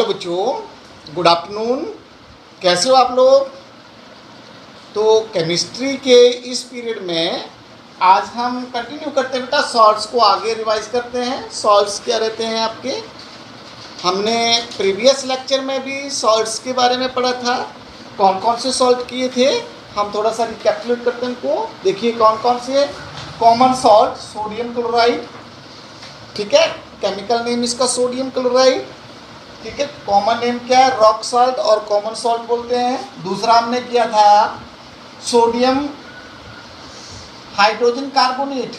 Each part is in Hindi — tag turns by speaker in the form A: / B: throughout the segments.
A: हेलो बच्चों, गुड आफ्टरनून। कैसे हो आप लोग? तो केमिस्ट्री के इस पीरियड में आज हम कंटिन्यू करते हैं बेटा, सॉल्ट्स को आगे रिवाइज करते हैं। सॉल्ट्स क्या रहते हैं आपके? हमने प्रीवियस लेक्चर में भी सॉल्ट्स के बारे में पढ़ा था। कौन कौन से सॉल्ट किए थे हम थोड़ा सा रिकैपिचुलेट करते हैं इनको। देखिए कौन कौन से। कॉमन सॉल्ट सोडियम क्लोराइड, ठीक है, केमिकल नेम इसका सोडियम क्लोराइड, ठीक है। कॉमन नेम क्या है? रॉक सॉल्ट और कॉमन सॉल्ट बोलते हैं। दूसरा हमने किया था सोडियम हाइड्रोजन कार्बोनेट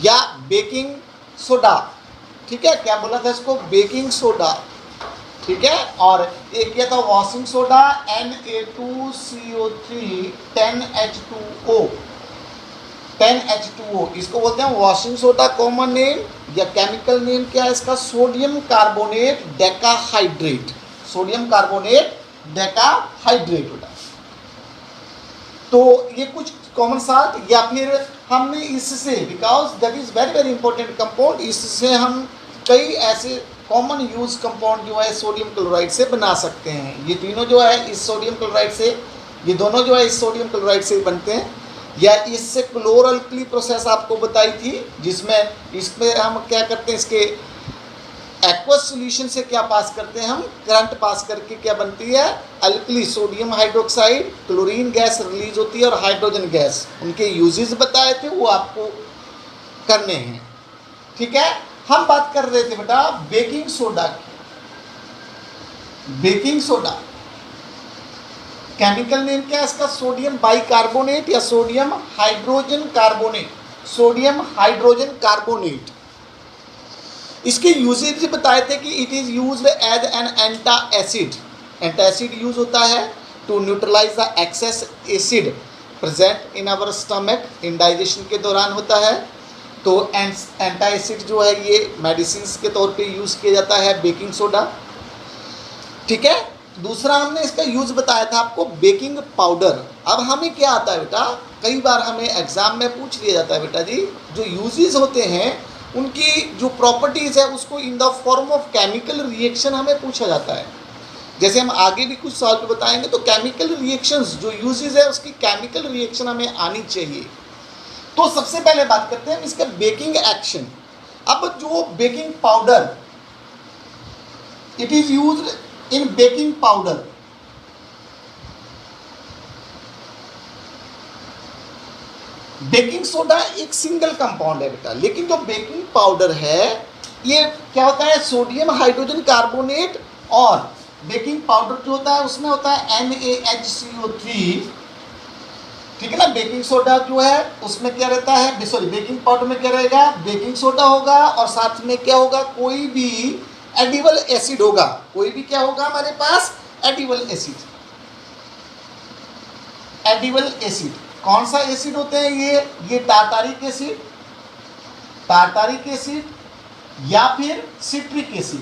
A: या बेकिंग सोडा, ठीक है। क्या बोला था इसको? बेकिंग सोडा, ठीक है। और एक किया था washing soda Na2CO3 10H2O, 10H2O, इसको बोलते हैं वॉशिंग सोडा कॉमन नेम। या केमिकल नेम क्या है इसका? Sodium carbonate decahydrate, sodium carbonate decahydrate होता है। तो ये कुछ कॉमन सॉल्ट। या फिर हमने इससे, because that is very very important compound, इससे हम कई ऐसे कॉमन यूज कंपाउंड जो है सोडियम क्लोराइड से बना सकते हैं। ये तीनों जो है इस सोडियम क्लोराइड से, ये दोनों जो है इस सोडियम क्लोराइड से बनते हैं। या इससे क्लोरल्कली प्रोसेस आपको बताई थी, जिसमें इसमें हम क्या करते हैं, इसके एक्वस सॉल्यूशन से क्या पास करते हैं हम? करंट पास करके क्या बनती है? Alkali sodium hydroxide, chlorine gas release होती है और हाइड्रोजन गैस। उनके यूजेस बताए थे, वो आपको करने हैं, ठीक है। हम बात कर रहे थे बेटा बेकिंग सोडा की। बेकिंग सोडा केमिकल नेम क्या है इसका? सोडियम बाइकार्बोनेट या sodium hydrogen carbonate, sodium hydrogen carbonate. इसके यूजेज बताए थे कि it is used as an antacid, antacid use होता है to neutralize the excess acid present in our stomach, indigestion के दौरान होता है। तो एंटा एसिड जो है ये मेडिसिन के तौर पे यूज किया जाता है बेकिंग सोडा, ठीक है। दूसरा हमने इसका यूज बताया था आपको बेकिंग पाउडर। अब हमें क्या आता है बेटा, कई बार हमें एग्जाम में पूछ लिया जाता है बेटा जी, जो यूजेस होते हैं उनकी जो प्रॉपर्टीज़ है उसको in the form of chemical reaction हमें पूछा जाता है। जैसे हम आगे भी कुछ सॉल्व बताएंगे तो केमिकल रिएक्शंस जो यूजेस है उसकी केमिकल रिएक्शन हमें आनी चाहिए। तो सबसे पहले बात करते हैं इसका बेकिंग एक्शन। अब जो baking powder, it is used in baking powder, baking soda एक सिंगल कंपाउंड है बेटा, लेकिन जो बेकिंग पाउडर है ये क्या होता है? सोडियम हाइड्रोजन कार्बोनेट, और बेकिंग पाउडर जो होता है उसमें होता है NaHCO3, ठीक है ना। बेकिंग सोडा जो है उसमें क्या रहता है, सॉरी बेकिंग पाउडर में क्या रहेगा? बेकिंग सोडा होगा और साथ में क्या होगा? कोई भी एडिबल एसिड होगा। कोई भी क्या होगा हमारे पास? Edible acid. एडिबल एसिड कौन सा एसिड होते हैं? ये टार्टारिक एसिड, टार्टारिक एसिड या फिर सिट्रिक एसिड,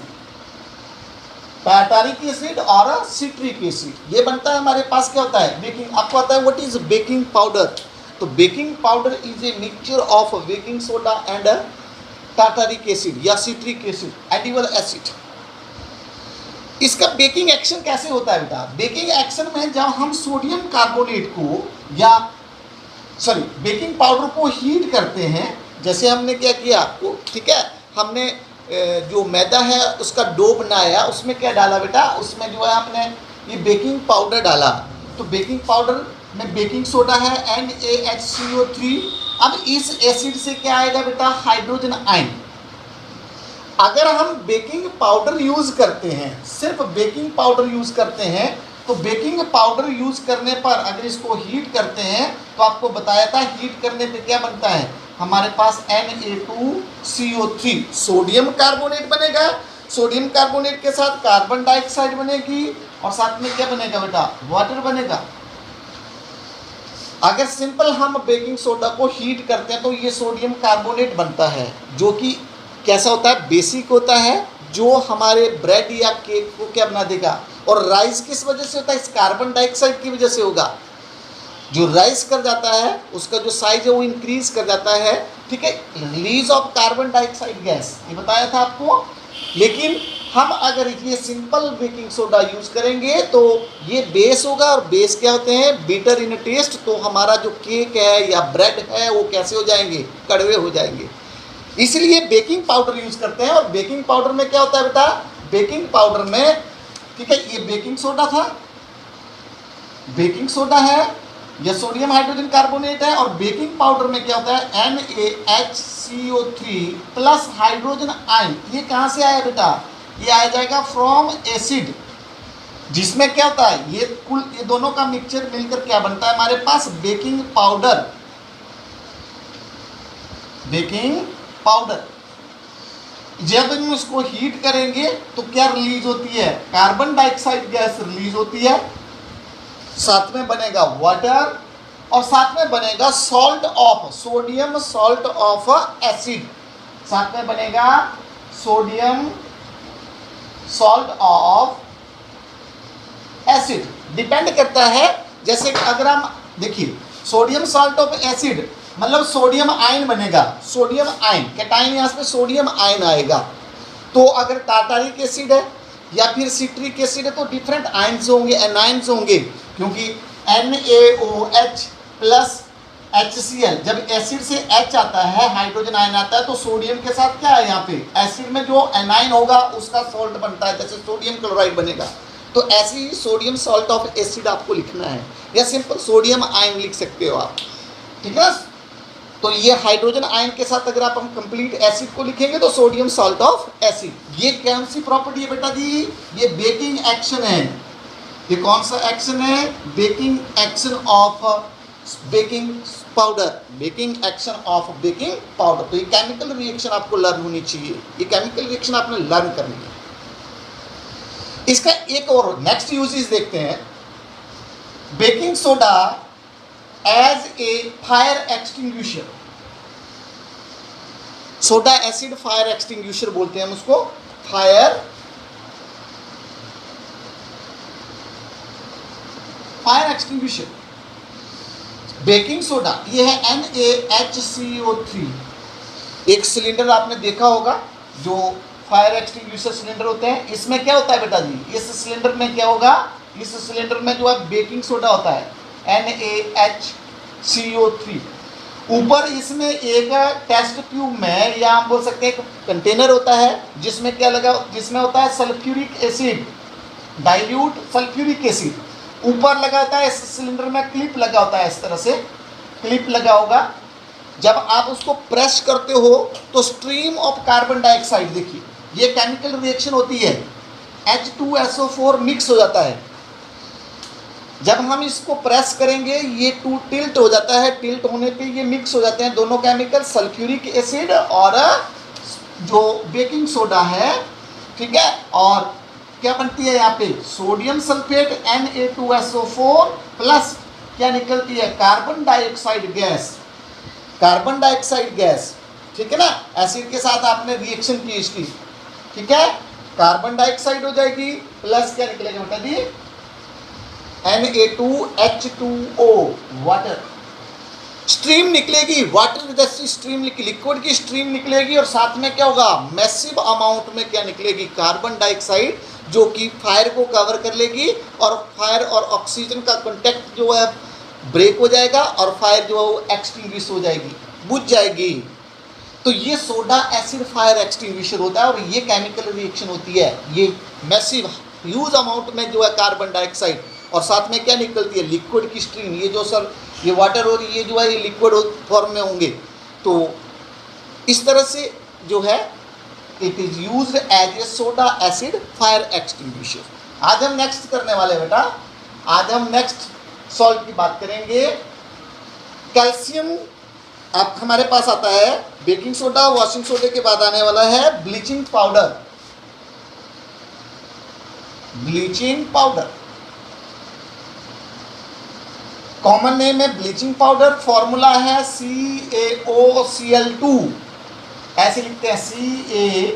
A: टार्टारिक एसिड और सिट्रिक एसिड, ये बनता है हमारे पास। क्या होता है? बेकिंग। आपको आता है व्हाट इज बेकिंग पाउडर? तो baking powder is a mixture of baking soda and tartaric acid या सिट्रिक एसिड, एडिबल एसिड। इसका बेकिंग एक्शन कैसे होता है बेटा? बेकिंग एक्शन में जब हम सोडियम कार्बोनेट को या सॉरी बेकिंग पाउडर को हीट करते हैं, जैसे हमने क्या किया आपको, ठीक है, हमने जो मैदा है उसका डो बनाया, उसमें क्या डाला बेटा? उसमें जो है हमने ये बेकिंग पाउडर डाला। तो बेकिंग पाउडर में बेकिंग सोडा है NaHCO3। अब इस एसिड से क्या आएगा बेटा? Hydrogen ion. अगर हम बेकिंग पाउडर यूज करते हैं, सिर्फ बेकिंग पाउडर यूज करते हैं, तो बेकिंग पाउडर यूज करने पर अगर इसको हीट करते हैं तो आपको बताया था हीट करने पे क्या बनता है हमारे पास? Na2CO3, सोडियम कार्बोनेट बनेगा। सोडियम कार्बोनेट के साथ कार्बन डाइऑक्साइड बनेगी और साथ में क्या बनेगा बेटा? वाटर बनेगा। अगर सिंपल हम बेकिंग सोडा को हीट करते हैं तो ये सोडियम कार्बोनेट बनता है, जो कि कैसा होता है? बेसिक होता है, जो हमारे ब्रेड या केक को क्या बना देगा। और राइज किस वजह से होता है? इस कार्बन डाइऑक्साइड की वजह से होगा। जो राइज कर जाता है उसका जो साइज है वो इंक्रीज कर जाता है, ठीक है, release of carbon dioxide gas, ये बताया था आपको। लेकिन हम अगर ये सिंपल बेकिंग सोडा यूज करेंगे तो ये बेस होगा, और बेस क्या होते हैं, बिटर इन टेस्ट। तो हमारा जो केक है या ब्रेड है वो कैसे हो जाएंगे, कड़वे हो जाएंगे। इसलिए बेकिंग पाउडर यूज करते हैं। और बेकिंग पाउडर में क्या होता है बेटा, बेकिंग पाउडर में, ठीक है, ये बेकिंग सोडा था, बेकिंग सोडा है, यह सोडियम हाइड्रोजन कार्बोनेट है। और बेकिंग पाउडर में क्या होता है, NaHCO3 प्लस हाइड्रोजन आयन। ये कहाँ से आया बेटा, ये आ जाएगा फ्रॉम एसिड, जिसमें क्या होता है, ये दोनों का मिक्सचर मिलकर क्या बनता है हमारे पास, बेकिंग पाउडर। बेकिंग पाउडर जब हम इसको हीट करेंगे तो क्या रिलीज होती है, कार्बन डाइऑक्साइड गैस रिलीज होती है, साथ में बनेगा वाटर, और साथ में बनेगा salt of, sodium salt of acid, साथ में बनेगा sodium salt of acid. Depend करता है, जैसे अगर हम देखिए सोडियम सॉल्ट ऑफ एसिड मतलब सोडियम आयन बनेगा, सोडियम आयन, कैटायन यहाँ पे सोडियम आयन आएगा। तो अगर टार्टारिक एसिड है या फिर सिट्रिक एसिड है तो डिफरेंट आयन्स होंगे, एनायंस होंगे, क्योंकि NaOH प्लस HCl, जब एसिड से H आता है, हाइड्रोजन आयन आता है, तो सोडियम के साथ क्या है, यहाँ पे एसिड में जो एनायन होगा उसका सॉल्ट बनता है, जैसे सोडियम क्लोराइड बनेगा। तो ऐसे ही सोडियम सॉल्ट ऑफ एसिड आपको लिखना है, या सिंपल सोडियम आयन लिख सकते हो आप, ठीक है। तो ये हाइड्रोजन आयन के साथ अगर आप हम कंप्लीट एसिड को लिखेंगे तो सोडियम सॉल्ट ऑफ एसिड। ये कौन सी प्रॉपर्टी है बेटा जी, ये बेकिंग एक्शन है। ये कौन सा एक्शन है, baking action of baking powder, baking action of baking powder. तो ये केमिकल रिएक्शन आपको लर्न होनी चाहिए, ये केमिकल रिएक्शन आपने लर्न करनी है। इसका एक और नेक्स्ट यूजेस देखते हैं, baking soda as a fire extinguisher. Soda acid fire extinguisher बोलते हैं हम उसको, फायर एक्सटिंग्विशर। बेकिंग सोडा ये है NaHCO3। एक सिलेंडर आपने देखा होगा जो फायर एक्सटिंग्विशर सिलेंडर होते हैं, इसमें क्या होता है बेटा जी, इस सिलेंडर में क्या होगा, इस सिलेंडर में जो है बेकिंग सोडा होता है NaHCO3। ऊपर इसमें एक टेस्ट ट्यूब में, या हम बोल सकते हैं एक कंटेनर होता है, जिसमें क्या लगा, जिसमें होता है sulphuric acid, dilute sulphuric acid. ऊपर लगा होता है, इस सिलेंडर में क्लिप लगा होता है, इस तरह से क्लिप लगा होगा। जब आप उसको प्रेस करते हो तो स्ट्रीम ऑफ कार्बन डाइऑक्साइड, देखिए ये केमिकल रिएक्शन होती है, H2SO4 मिक्स हो जाता है। जब हम इसको प्रेस करेंगे ये टू टिल्ट हो जाता है, टिल्ट होने पे ये मिक्स हो जाते हैं दोनों केमिकल, सल्फ्यूरिक एसिड और जो बेकिंग सोडा है, ठीक है। और क्या बनती है यहाँ पे, सोडियम सल्फेट Na2SO4 प्लस क्या निकलती है, carbon dioxide gas, carbon dioxide gas, ठीक है ना। एसिड के साथ आपने रिएक्शन की इसकी, ठीक है, कार्बन डाइऑक्साइड हो जाएगी, प्लस क्या निकलेगा बेटा जी, Na2H2O, वाटर। स्ट्रीम निकलेगी, वाटर जैसी स्ट्रीम, लिक्विड की स्ट्रीम निकलेगी, और साथ में क्या होगा, मैसिव अमाउंट में क्या निकलेगी, कार्बन डाइऑक्साइड, जो कि फायर को कवर कर लेगी, और फायर और ऑक्सीजन का कांटेक्ट जो है ब्रेक हो जाएगा, और फायर जो है वो एक्सटिंग्विश हो जाएगी, बुझ जाएगी। तो ये सोडा एसिड फायर एक्सटिंग्विशर होता है, और ये केमिकल रिएक्शन होती है, ये मैसिव ह्यूज अमाउंट में जो है कार्बन डाइऑक्साइड, और साथ में क्या निकलती है, लिक्विड की स्ट्रीम। ये जो सर ये वाटर और ये जो है ये लिक्विड फॉर्म में होंगे। तो इस तरह से जो है it is used as a soda acid fire extinguisher. आज हम नेक्स्ट करने वाले बेटा, आज हम नेक्स्ट सॉल्ट की बात करेंगे। कैल्शियम आप हमारे पास आता है, बेकिंग सोडा, वॉशिंग सोडे के बाद आने वाला है bleaching powder. Bleaching powder common name है ब्लीचिंग पाउडर, फॉर्मूला है CaOCl2, ऐसे लिखते हैं Ca,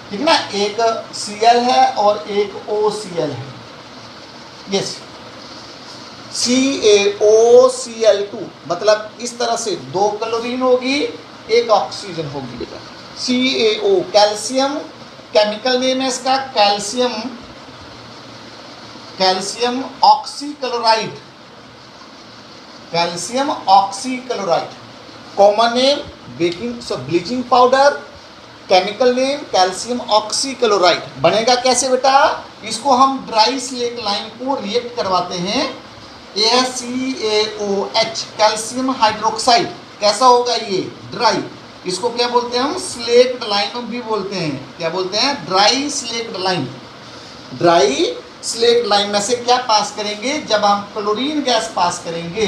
A: ठीक ना, एक Cl है और एक OCl है, यस, CaOCl2, मतलब इस तरह से 2 क्लोरीन होगी, 1 ऑक्सीजन होगी बेटा, CaO कैल्शियम केमिकल नेम है इसका calcium oxychloride, calcium oxychloride. Common name bleaching powder, chemical name calcium oxychloride. बनेगा कैसे बेटा, इसको हम ड्राई स्लेट लाइम को रिएक्ट करवाते हैं, ACaOH कैल्शियम हाइड्रोक्साइड। कैसा होगा ये, ड्राई। इसको क्या बोलते हैं हम, स्लेक्ड लाइम भी बोलते हैं। क्या बोलते हैं, dry slaked lime. Dry slaked lime में से क्या पास करेंगे, जब हम क्लोरीन गैस पास करेंगे,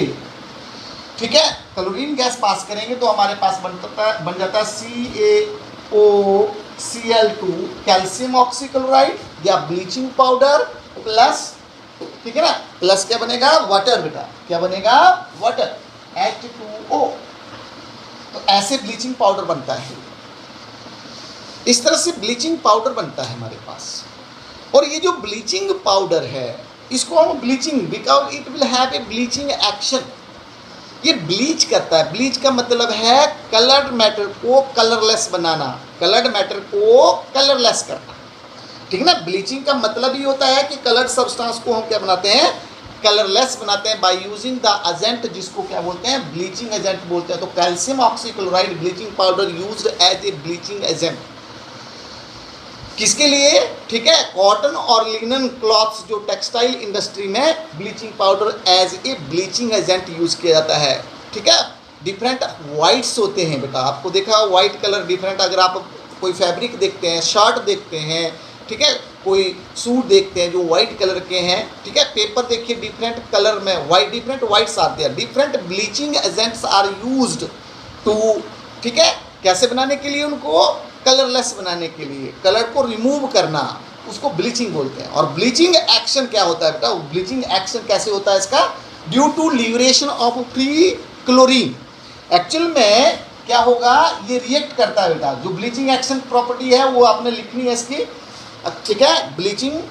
A: ठीक है, क्लोरीन गैस पास करेंगे तो हमारे पास बन जाता है CaOCl2 कैल्शियम ऑक्सीक्लोराइड या ब्लीचिंग पाउडर प्लस, ठीक है ना, प्लस क्या बनेगा, वाटर बेटा। क्या बनेगा, वाटर, H2O। तो ऐसे ब्लीचिंग पाउडर बनता है। इस तरह से ब्लीचिंग पाउडर बनता है हमारे पास। और ये जो ब्लीचिंग पाउडर है, इसको हम bleaching, because it will have a bleaching action. ये ब्लीच करता है। ब्लीच का मतलब है कलर्ड मैटर को कलरलेस बनाना, कलर्ड मैटर को कलरलेस करना, ठीक है ना। ब्लीचिंग का मतलब ही होता है कि कलर्ड सब्सटेंस को हम क्या बनाते हैं, कलरलेस बनाते हैं बाय यूजिंग द एजेंट, जिसको क्या बोलते हैं, ब्लीचिंग एजेंट बोलते हैं। तो calcium oxychloride bleaching powder used as a bleaching agent. किसके लिए, ठीक है, कॉटन और लिनन क्लॉथ्स, जो टेक्सटाइल इंडस्ट्री में bleaching powder as a bleaching agent use किया जाता है, ठीक है। डिफरेंट वाइट्स होते हैं बेटा, आपको देखा वाइट कलर डिफरेंट। अगर आप कोई फैब्रिक देखते हैं, शर्ट देखते हैं, ठीक है, कोई सूट देखते हैं जो वाइट कलर के हैं, ठीक है, पेपर देखिए डिफरेंट कलर में, वाइट डिफरेंट वाइट्स आते हैं। Different bleaching agents are used to, ठीक है, कैसे बनाने के लिए, उनको कलरलेस बनाने के लिए, कलर को रिमूव करना, उसको ब्लीचिंग बोलते हैं। और ब्लीचिंग एक्शन क्या होता है बेटा, ब्लीचिंग एक्शन कैसे होता है इसका, due to liberation of free chlorine. Actual में क्या होगा, ये रिएक्ट करता है बेटा। जो ब्लीचिंग एक्शन प्रॉपर्टी है वो आपने लिखनी है इसकी, ठीक है। ब्लीचिंग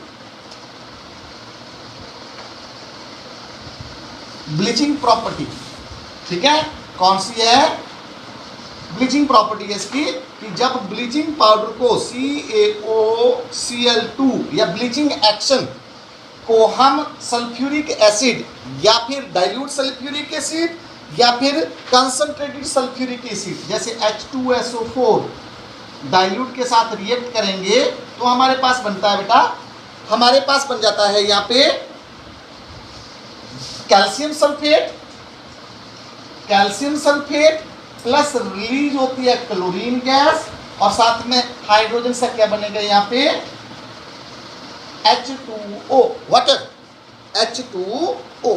A: प्रॉपर्टी, ठीक है, कौन सी है, ब्लीचिंग प्रॉपर्टी है इसकी कि जब ब्लीचिंग पाउडर को CaOCl2 या ब्लीचिंग एक्शन को हम सल्फ्यूरिक एसिड या फिर डाइल्यूट सल्फ्यूरिक एसिड या फिर कंसंट्रेटेड सल्फ्यूरिक एसिड जैसे H2SO4 डाइल्यूट के साथ रिएक्ट करेंगे तो हमारे पास बनता है बेटा, हमारे पास बन जाता है यहाँ पे कैल्शियम सल्फेट प्लस रिलीज होती है क्लोरीन गैस और साथ में हाइड्रोजन से क्या बनेगा यहाँ पे H2O, वाटर, H2O,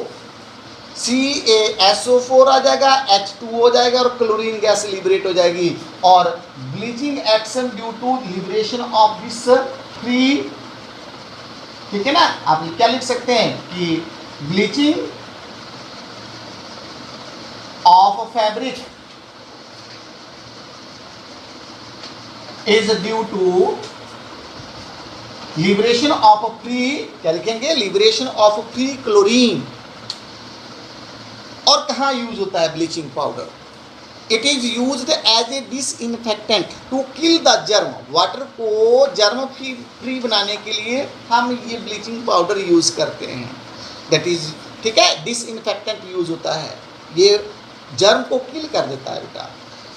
A: CaSO4 आ जाएगा, H2O हो जाएगा और क्लोरीन गैस लिबरेट हो जाएगी। और bleaching action due to liberation of this free, ठीक है ना। आप क्या लिख सकते हैं कि bleaching of fabric is due to liberation of free, क्या लिखेंगे, लिबरेशन ऑफ फ्री क्लोरीन। और कहाँ यूज होता है bleaching powder, it is used as a disinfectant to kill the germ. Water को जर्म फ्री बनाने के लिए हम ये ब्लीचिंग पाउडर यूज करते हैं, दैट इज, ठीक है, डिसइंफेक्टेंट यूज होता है, ये जर्म को किल कर देता है बेटा,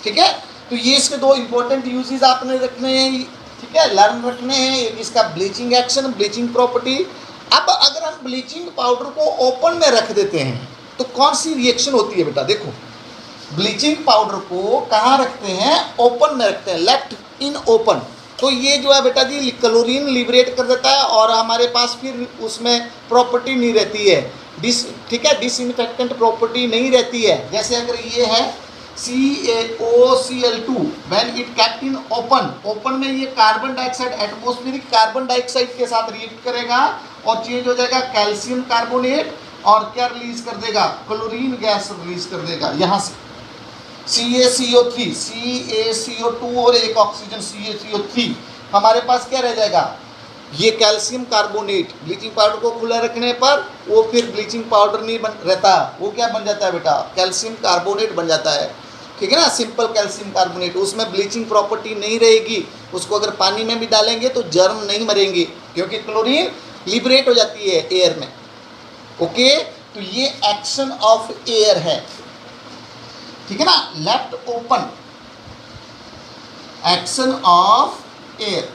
A: ठीक है। तो ये इसके दो इंपॉर्टेंट यूजेस आपने रखने हैं, ठीक है, लर्न रखने हैं, इसका ब्लीचिंग एक्शन, ब्लीचिंग प्रॉपर्टी। अब अगर हम ब्लीचिंग पाउडर को ओपन में रख देते हैं तो कौन सी रिएक्शन होती है बेटा, देखो ब्लीचिंग पाउडर को कहाँ रखते हैं, ओपन में रखते हैं, लेफ्ट इन ओपन। तो ये जो है बेटा जी क्लोरीन लिबरेट कर देता है और हमारे पास फिर उसमें प्रॉपर्टी नहीं रहती है, ठीक है, डिसइंफेक्टेंट प्रॉपर्टी नहीं रहती है। जैसे अगर ये है CaOCl2 when it kept in open में ये carbon dioxide, atmospheric carbon dioxide के साथ रिएक्ट करेगा और चेंज हो जाएगा कैल्शियम कार्बोनेट और क्या रिलीज कर देगा, क्लोरीन गैस रिलीज कर देगा यहाँ से CaCO3, CaCO2 और एक ऑक्सीजन CaCO3। हमारे पास क्या रह जाएगा, ये कैल्शियम कार्बोनेट। ब्लीचिंग पाउडर को खुला रखने पर वो फिर ब्लीचिंग पाउडर नहीं रहता, वो क्या बन जाता है बेटा, कैल्शियम कार्बोनेट बन जाता है। ठीक है ना, सिंपल कैल्शियम कार्बोनेट, उसमें ब्लीचिंग प्रॉपर्टी नहीं रहेगी, उसको अगर पानी में भी डालेंगे तो जर्म नहीं मरेंगे क्योंकि क्लोरीन लिबरेट हो जाती है एयर में। ओके, तो ये एक्शन ऑफ एयर है, ठीक है ना, left open, action of air,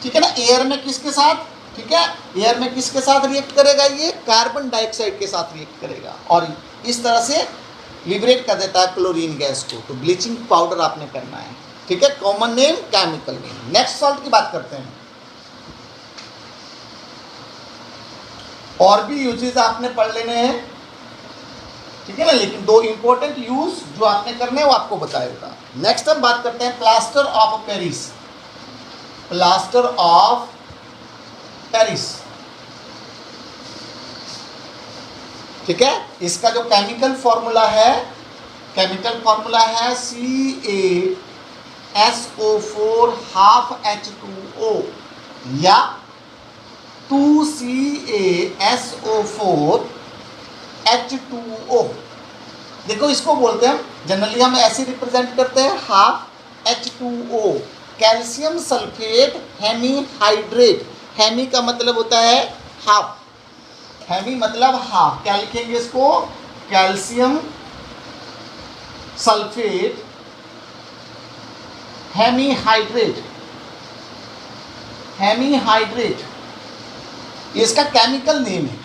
A: ठीक है ना। एयर में किसके साथ, ठीक है, एयर में किसके साथ रिएक्ट करेगा, ये कार्बन डाइऑक्साइड के साथ रिएक्ट करेगा और इस तरह से लिबरेट कर देता है क्लोरीन गैस को। तो ब्लीचिंग पाउडर आपने करना है, ठीक है, common name, chemical name. Next salt की बात करते हैं। और भी यूजेस आपने पढ़ लेने हैं, ठीक है ना, लेकिन दो इंपॉर्टेंट यूज जो आपने करने हैं वो आपको बताएगा। नेक्स्ट हम बात करते हैं plaster of Paris. Plaster of Paris, ठीक है, इसका जो केमिकल फॉर्मूला है, केमिकल फॉर्मूला है CaSO4 हाफ H2O या 2CaSO4 H2O। देखो इसको बोलते हैं, जनरली हम ऐसे रिप्रेजेंट करते हैं, half H2O, calcium sulphate hemihydrate. Hemi का मतलब होता है हाफ, हेमी मतलब हाफ, क्या लिखेंगे इसको, कैल्शियम सल्फेट हेमीहाइड्रेट, हेमीहाइड्रेट ये इसका केमिकल नेम है,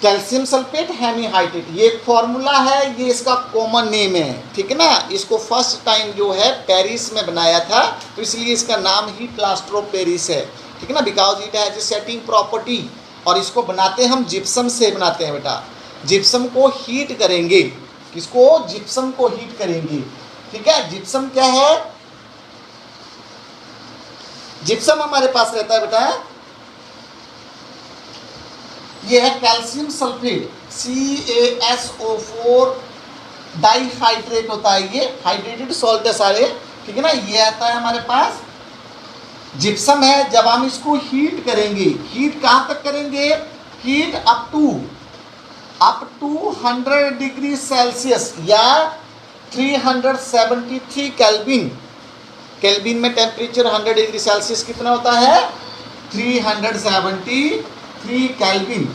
A: कैल्शियम सल्फेट हेमीहाइड्रेट, ये एक फॉर्मूला है, ये इसका कॉमन नेम है, ठीक है ना। इसको फर्स्ट टाइम जो है पेरिस में बनाया था, तो इसलिए इसका नाम ही प्लास्टर ऑफ पेरिस है, ठीक है ना, because it has a setting property. और इसको बनाते हम जिप्सम से बनाते हैं बेटा, जिप्सम को हीट करेंगे, किसको, जिप्सम को हीट करेंगे, ठीक है। जिप्सम क्या है, जिप्सम हमारे पास रहता है बेटा, ये है कैल्शियम सल्फेट CaSO4 डाइहाइड्रेट होता है, ये हाइड्रेटेड सॉल्ट है सारे, ठीक है ना। ये आता है हमारे पास जिप्सम है। जब हम इसको हीट करेंगे, हीट कहाँ तक करेंगे, heat up to 100 degree Celsius या 373 केल्विन। केल्विन में टेम्परेचर 100 डिग्री सेल्सियस कितना होता है, 373 केल्विन।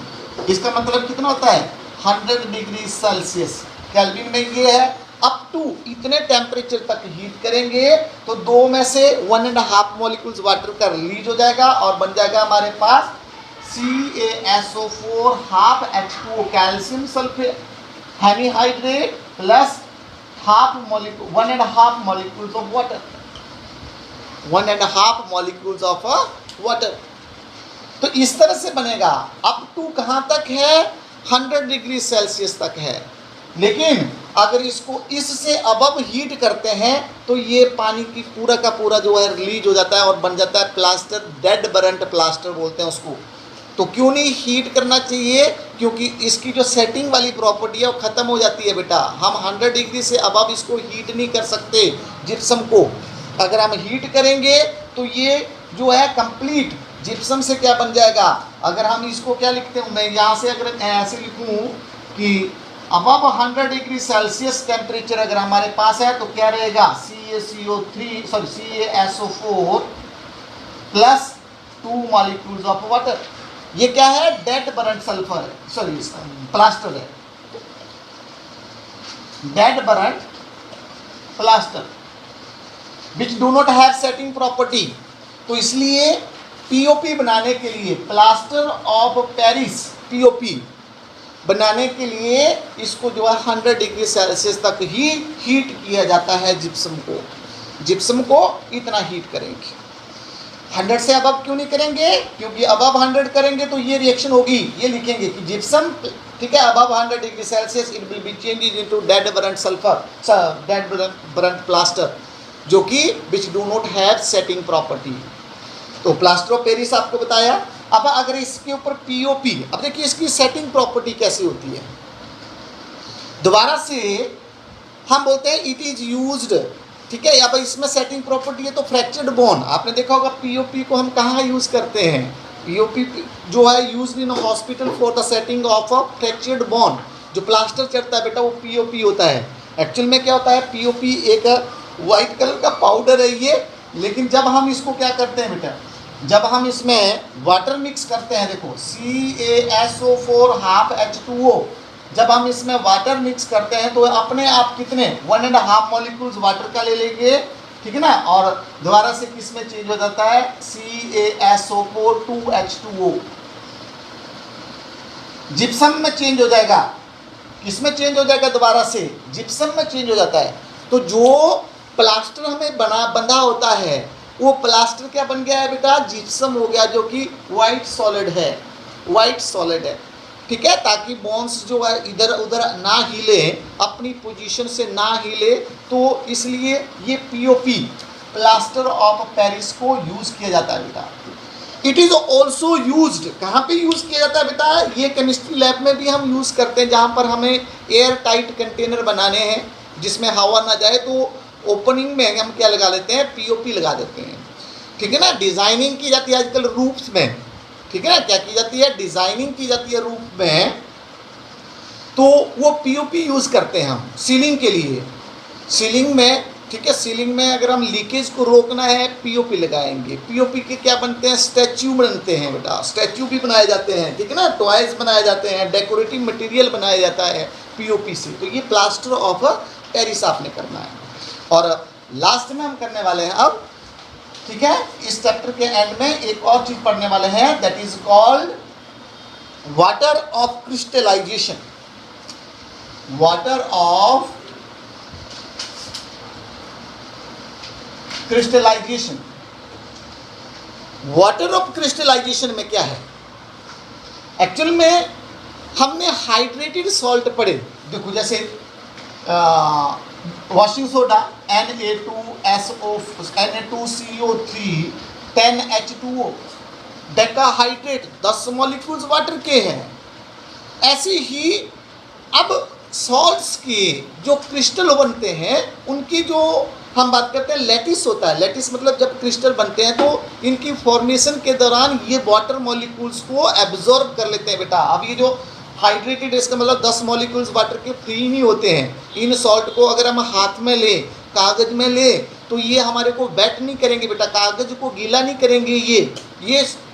A: इसका मतलब कितना होता है, 100 डिग्री सेल्सियस। केल्विन में ये है अप टू, इतने टेम्परेचर तक हीट करेंगे तो दो में से 1.5 मॉलिक्यूल्स वाटर का रिलीज हो जाएगा और बन जाएगा हमारे पास CaSO4 half H2O, calcium sulphate hemihydrate plus 1.5 molecules of water, 1.5 molecules of water. तो इस तरह से बनेगा। अप टू कहाँ तक है, 100 डिग्री सेल्सियस तक है। लेकिन अगर इसको इससे अबव हीट करते हैं तो ये पानी की पूरा का पूरा जो है रिलीज हो जाता है और बन जाता है प्लास्टर, डेड बरंट प्लास्टर बोलते हैं उसको। तो क्यों नहीं हीट करना चाहिए, क्योंकि इसकी जो सेटिंग वाली प्रॉपर्टी है वो ख़त्म हो जाती है बेटा। हम 100 डिग्री से अबव इसको हीट नहीं कर सकते जिप्सम को। अगर हम हीट करेंगे तो ये जो है कंप्लीट जिप्सम से क्या बन जाएगा। अगर हम इसको क्या लिखते हैं, मैं यहाँ से अगर ऐसे लिखूँ कि अबव 100 डिग्री सेल्सियस टेम्परेचर अगर हमारे पास है तो क्या रहेगा, CaSO4 plus 2 molecules of water. ये क्या है, dead burnt sulphur, sorry plaster है, dead burnt plaster which do not have setting property. तो इसलिए पीओपी बनाने के लिए, प्लास्टर ऑफ पेरिस पीओपी बनाने के लिए इसको जो है 100 डिग्री सेल्सियस तक ही हीट किया जाता है जिप्सम को। जिप्सम को इतना हीट करेंगे, 100 से अबव क्यों नहीं करेंगे, क्योंकि अबव 100 करेंगे तो ये रिएक्शन होगी। ये लिखेंगे कि जिप्सम, ठीक है, above 100 degree Celsius it will be changes into dead burnt sulphur, dead burnt plaster, जो कि which do not have setting property. तो प्लास्टर ऑफ पेरिस आपको बताया। अब अगर इसके ऊपर पीओपी, अब देखिए इसकी सेटिंग प्रॉपर्टी कैसी होती है। दोबारा से हम बोलते हैं इट इज यूज्ड, ठीक है। अब इसमें सेटिंग प्रॉपर्टी है तो फ्रैक्चर्ड बोन, आपने देखा होगा पीओपी को हम कहाँ यूज करते हैं, पीओपी जो है used in hospital for the setting of a fractured bone. जो प्लास्टर चढ़ता है बेटा वो पीओपी होता है। एक्चुअल में क्या होता है, पीओपी एक वाइट कलर का पाउडर है ये, लेकिन जब हम इसको क्या करते हैं बेटा, जब हम इसमें वाटर मिक्स करते हैं, देखो CaSO4 हाफ H2O, जब हम इसमें वाटर मिक्स करते हैं तो अपने आप कितने 1.5 मॉलिक्यूल्स वाटर का ले लेंगे, ठीक है ना, और दोबारा से किस में चेंज हो जाता है, CaSO4 2H2O, जिप्सम में चेंज हो जाएगा, किसमें चेंज हो जाएगा, दोबारा से जिप्सम में चेंज हो जाता है। तो जो प्लास्टर हमें बंधा होता है वो प्लास्टर क्या बन गया है बेटा, जिप्सम हो गया, जो कि वाइट सॉलिड है, वाइट सॉलिड है, ठीक है, ताकि बोन्स जो है इधर उधर ना हिले, अपनी पोजीशन से ना हिले, तो इसलिए ये पीओपी प्लास्टर ऑफ पेरिस को यूज़ किया जाता है बेटा। इट इज़ ऑल्सो यूज्ड, कहाँ पे यूज़ किया जाता है बेटा, ये केमिस्ट्री लैब में भी हम यूज़ करते हैं, जहाँ पर हमें एयर टाइट कंटेनर बनाने हैं जिसमें हवा ना जाए, तो ओपनिंग में हम क्या लगा लेते हैं, पीओपी लगा देते हैं, ठीक है ना। डिज़ाइनिंग की जाती है आजकल रूफ्स में, ठीक है ना, क्या की जाती है, डिज़ाइनिंग की जाती है रूफ में, तो वो पीओपी यूज़ करते हैं हम सीलिंग के लिए, सीलिंग में, ठीक है, सीलिंग में अगर हम लीकेज को रोकना है पीओपी लगाएंगे। पीओपी के क्या बनते हैं, स्टैच्यू बनते हैं बेटा, स्टैच्यू भी बनाए जाते हैं, ठीक है ना, टॉयज बनाए जाते हैं, डेकोरेटिव मटेरियल बनाया जाता है पीओपी से। तो ये प्लास्टर ऑफ पेरिस आपने करना है। और लास्ट में हम करने वाले हैं अब, ठीक है, इस चैप्टर के एंड में एक और चीज पढ़ने वाले हैं, that is called water of crystallisation, water of crystallisation. Water of crystallisation में क्या है, एक्चुअल में हमने हाइड्रेटेड सॉल्ट पढ़े, देखो जैसे washing soda Na2CO3 10H2O, decahydrate 10 molecules water के हैं। ऐसे ही अब सॉल्ट्स के जो क्रिस्टल बनते हैं उनकी जो हम बात करते हैं लैटिस होता है, लैटिस मतलब जब क्रिस्टल बनते हैं तो इनकी फॉर्मेशन के दौरान ये वाटर मॉलिक्यूल्स को एब्जॉर्ब कर लेते हैं बेटा। अब ये जो हाइड्रेटेड, इसका मतलब 10 मॉलिक्यूल्स वाटर के फ्री नहीं होते हैं। इन सॉल्ट को अगर हम हाथ में लें, कागज़ में लें, तो ये हमारे को वेट नहीं करेंगे बेटा, कागज़ को गीला नहीं करेंगे, ये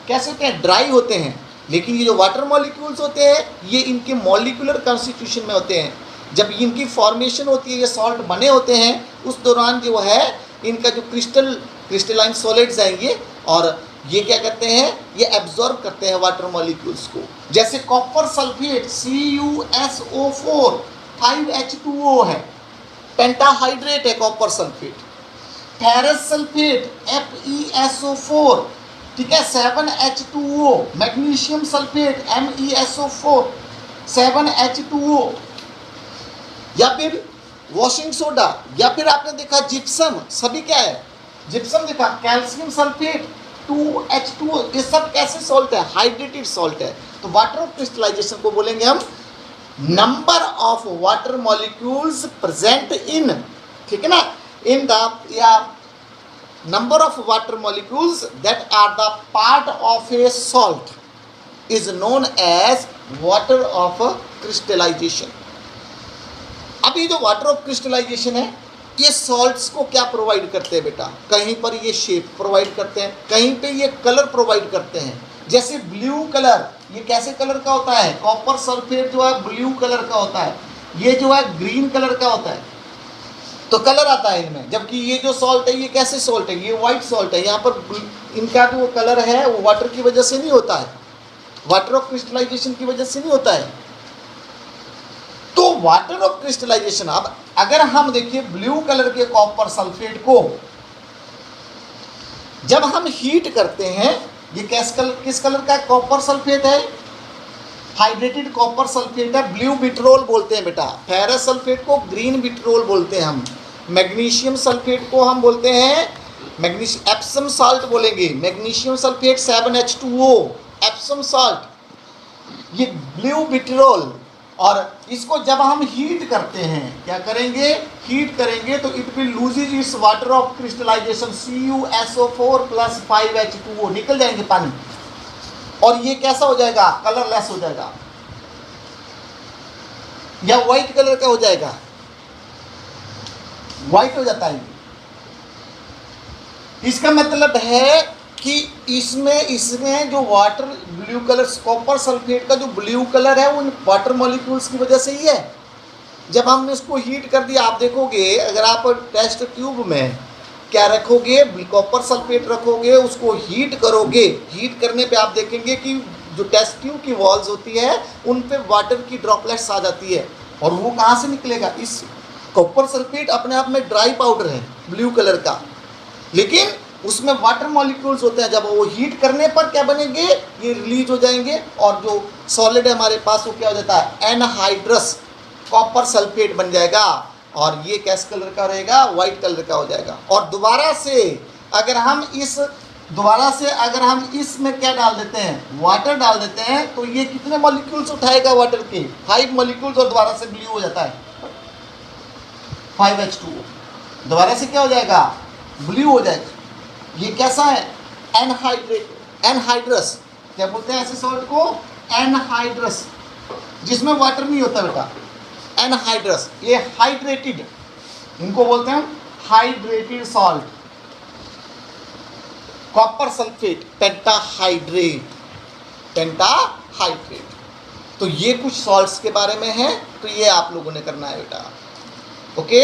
A: कैसे होते हैं, ड्राई होते हैं। लेकिन ये जो वाटर मॉलिक्यूल्स होते हैं ये इनके मॉलिक्यूलर कॉन्स्टिट्यूशन में होते हैं, जब इनकी फॉर्मेशन होती है, ये सॉल्ट बने होते हैं, उस दौरान जो है इनका जो क्रिस्टलाइन सॉलिड्स हैं ये, और ये क्या करते हैं, ये एब्जॉर्ब करते हैं वाटर मॉलिक्यूल्स को। जैसे कॉपर सल्फेट CuSO4 5H2O है, पेंटाहाइड्रेट है copper sulphate. Ferrous sulphate FeSO4, ठीक है, 7H2O। Magnesium sulphate MESO4 7H2O। या फिर वॉशिंग सोडा, या फिर आपने देखा जिप्सम, सभी क्या है, जिप्सम देखा, कैल्शियम सल्फेट 2H2O, ये सब कैसे सॉल्ट है, हाइड्रेटेड सॉल्ट है। तो वाटर ऑफ क्रिस्टलाइजेशन को बोलेंगे हम number of water molecules present in, ठीक है ना, इन द, या number of water molecules that are the part of a salt is known as water of crystallization। अब ये जो वाटर ऑफ क्रिस्टलाइजेशन है ये सॉल्ट्स को क्या प्रोवाइड करते हैं बेटा, कहीं पर ये शेप प्रोवाइड करते हैं, कहीं पे ये कलर प्रोवाइड करते हैं। जैसे ब्लू कलर, ये कैसे कलर का होता है, कॉपर सल्फेट जो है ब्लू कलर का होता है, ये जो है ग्रीन कलर का होता है, तो कलर आता है इनमें। जबकि ये जो सॉल्ट है ये कैसे सॉल्ट है, ये वाइट सॉल्ट है, यहाँ पर इनका जो कलर है वो वाटर की वजह से नहीं होता है, वाटर ऑफ क्रिस्टलाइजेशन की वजह से नहीं होता है। तो वाटर ऑफ क्रिस्टलाइजेशन, अब अगर हम देखिए ब्लू कलर के कॉपर सल्फेट को जब हम हीट करते हैं, ये किस कलर का कॉपर सल्फेट है, हाइड्रेटेड कॉपर सल्फेट है, ब्लू बिट्रोल बोलते हैं बेटा। फेरस सल्फेट को ग्रीन बिट्रोल बोलते हैं हम। मैग्नीशियम सल्फेट को हम बोलते हैं एप्सम साल्ट बोलेंगे। Magnesium sulphate 7H2O, Epsom salt, ये ब्लू बिट्रोल। और इसको जब हम हीट करते हैं, क्या करेंगे, हीट करेंगे तो it will loses its water of crystallisation CuSO4 + 5H2O, निकल जाएंगे पानी, और ये कैसा हो जाएगा, कलरलेस हो जाएगा या वाइट कलर का हो जाएगा। वाइट हो जाता है। इसका मतलब है कि इसमें जो water blue colour, copper sulphate का जो ब्लू कलर है वो उन वाटर मॉलिक्यूल्स की वजह से ही है। जब हमने इसको हीट कर दिया, आप देखोगे अगर आप टेस्ट ट्यूब में क्या रखोगे, कॉपर सल्फेट रखोगे, उसको हीट करोगे, हीट करने पे आप देखेंगे कि जो टेस्ट ट्यूब की वॉल्स होती है उन पे वाटर की ड्रॉपलेट्स आ जाती है। और वो कहाँ से निकलेगा? इस कॉपर सल्फेट अपने आप में ड्राई पाउडर है ब्लू कलर का, लेकिन उसमें वाटर मॉलिक्यूल्स होते हैं। जब वो हीट करने पर क्या बनेंगे, ये रिलीज हो जाएंगे और जो सॉलिड है हमारे पास वो क्या हो जाता है, एनहाइड्रस कॉपर सल्फेट बन जाएगा। और ये कैस कलर का रहेगा, वाइट कलर का हो जाएगा। और दोबारा से अगर हम इसमें क्या डाल देते हैं, वाटर डाल देते हैं, तो ये कितने मॉलिक्यूल्स उठाएगा वाटर के? 5 मॉलिक्यूल्स, और दोबारा से ब्लू हो जाता है 5H2O। दोबारा से क्या हो जाएगा, ब्लू हो जाएगा। ये कैसा है, एनहाइड्रस। क्या बोलते हैं ऐसे सॉल्ट को? एनहाइड्रस, जिसमें वाटर नहीं होता बेटा, एनहाइड्रस। ये हाइड्रेटेड, इनको बोलते हैं hydrated salt, copper sulphate pentahydrate. तो ये कुछ सॉल्ट्स के बारे में है, तो ये आप लोगों ने करना है बेटा। ओके।